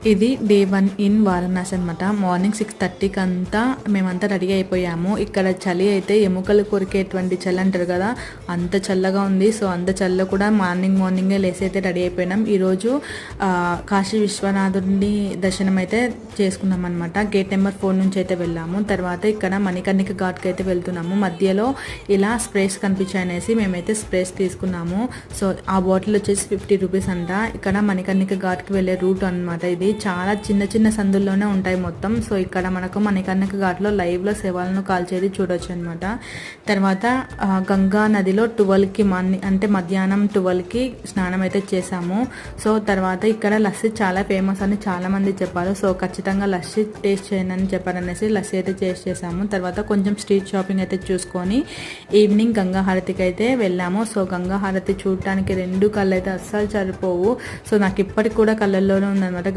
ఇది day 1 in Varanasi అనమాట. Morning 6:30కి అంతా మేమంతా రెడీ అయిపోయాము. ఇక్కడ చలి అయితే ఎముకలు కొరికేటువంటి చలి అంటారు కదా, అంత చల్లగా ఉంది. సో అంత చల్ల కూడా మార్నింగే లేసి అయితే రెడీ అయిపోయినాం. ఈరోజు కాశీ విశ్వనాథుడిని దర్శనం అయితే చేసుకున్నాం అనమాట. గేట్ నెంబర్ 4 నుంచి అయితే వెళ్ళాము. తర్వాత ఇక్కడ మణికర్ణిక ఘాట్కి అయితే వెళ్తున్నాము. మధ్యలో ఇలా స్ప్రేస్ కనిపించాయనేసి మేమైతే స్ప్రేస్ తీసుకున్నాము. సో ఆ బాటిల్ వచ్చేసి 50 రూపీస్ అంట. ఇక్కడ మణికర్ణిక ఘాట్కి వెళ్ళే రూట్ అనమాట. ఇది చాలా చిన్న సందుల్లోనే ఉంటాయి మొత్తం. సో ఇక్కడ మనకు మణికర్ణిక ఘాట్లో లైవ్లో శవాలను కాల్చేది చూడొచ్చు అనమాట. తర్వాత గంగా నదిలో 12కి అంటే మధ్యాహ్నం 12కి స్నానం అయితే చేసాము. సో తర్వాత ఇక్కడ లస్సీ చాలా ఫేమస్ అని చాలా మంది చెప్పారు. సో ఖచ్చితంగా లస్సీ టేస్ట్ చేయండి అని చెప్పారనేసి లస్సీ అయితే టేస్ట్ చేసాము. తర్వాత కొంచెం స్ట్రీట్ షాపింగ్ అయితే చూసుకొని ఈవినింగ్ గంగా హారతికి అయితే వెళ్ళాము. సో గంగా హారతి చూడటానికి 2 కళ్ళు అయితే అస్సలు సరిపోవు. సో నాకు ఇప్పటికి కూడా కళ్ళల్లోనే ఉందన్నమాట.